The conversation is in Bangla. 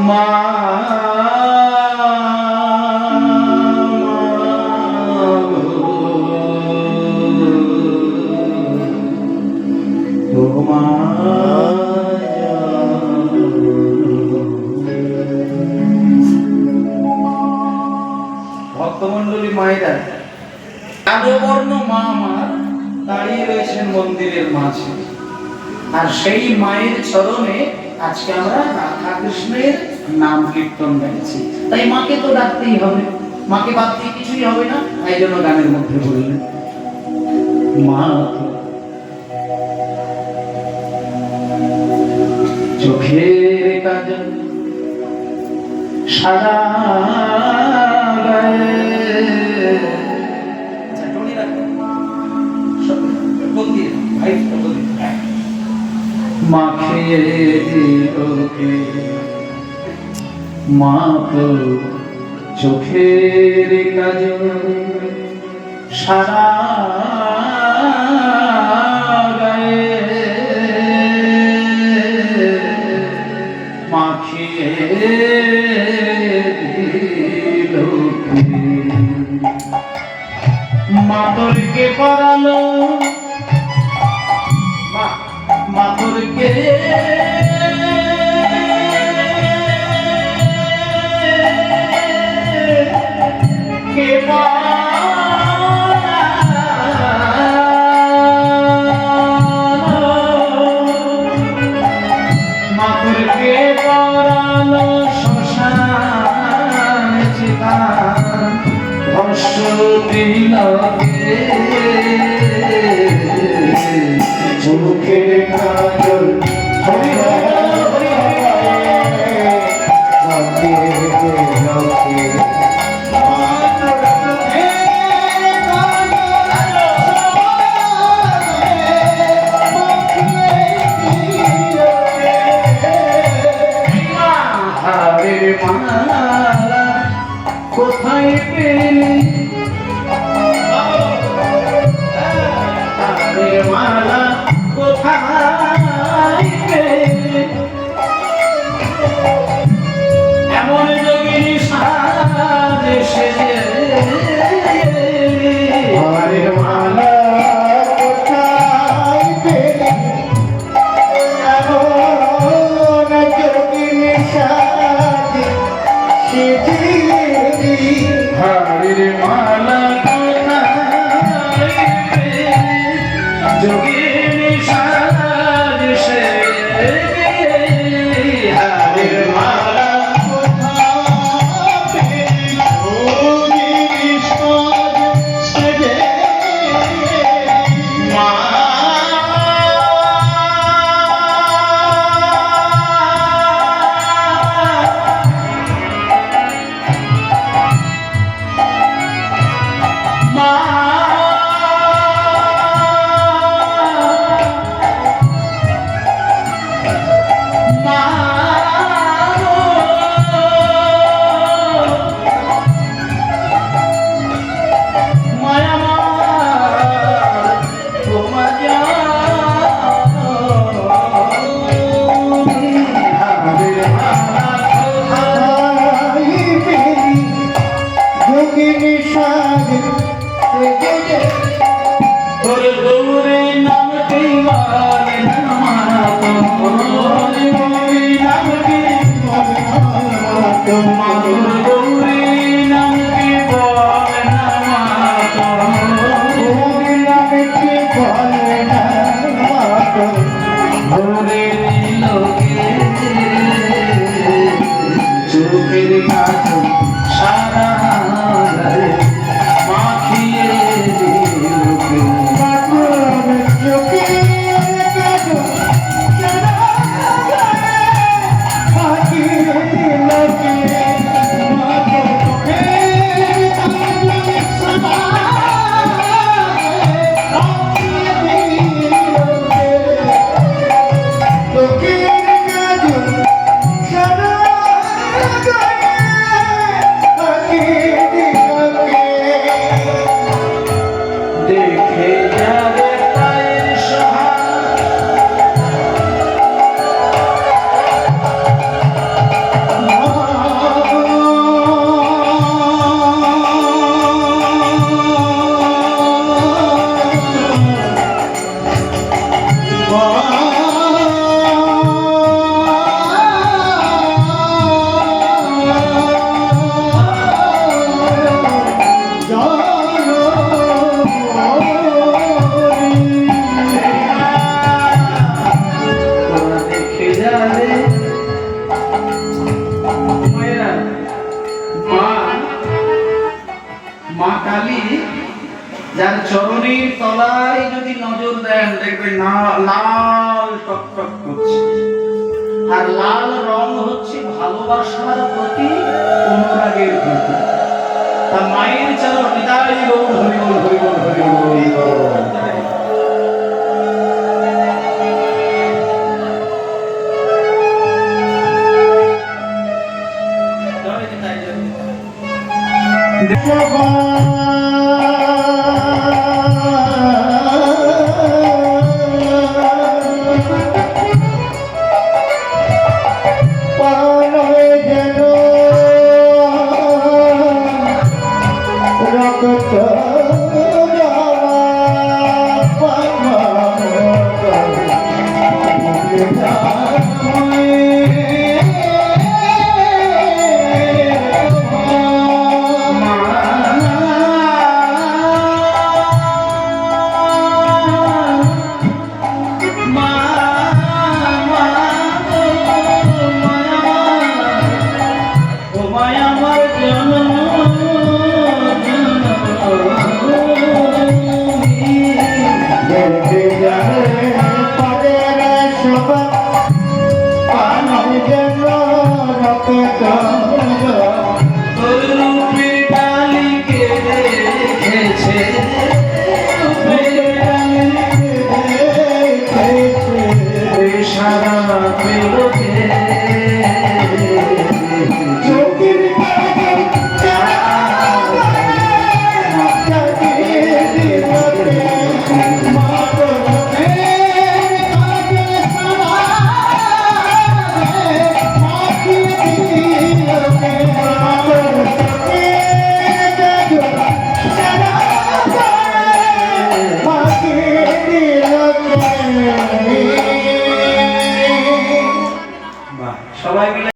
মা ভক্তমন্ডলী মায়েরা কাদবর্ণ মা আমার দাঁড়িয়ে রয়েছেন মন্দিরের মাঝে, আর সেই মায়ের চরণে আজকে আমরা রাধা কৃষ্ণের নাম কীর্তন গাইছি। তাই মাকে তো ডাকতেই হবে, মাকে বাদ দিয়ে কিছুই হবে না। তাই জন্য গানের মধ্যে বললেন মা চোখের কাজল সারা মাখে দিলকে মা তো চোখের কাজল সারা গায়ে মাখিয়ে দিলকে মাতরকে পরালো মাতরকে কে মাতরকে পরালো শ্মশান চিতান ভস্য দিলকে চোখের কাজল হরি হরি হরি কোথায় পেলি মালা কোথায় চরণের তলায় যদি নজর দেন দেখবেন না লাল টকটক করছে, আর লাল রং হচ্ছে ভালোবাসার প্রতি, অনুরাগের প্রতি। তা মায়ের চরণ নিতাই গৌর হরি বল হরি বল হরি বল। সবাই মিলে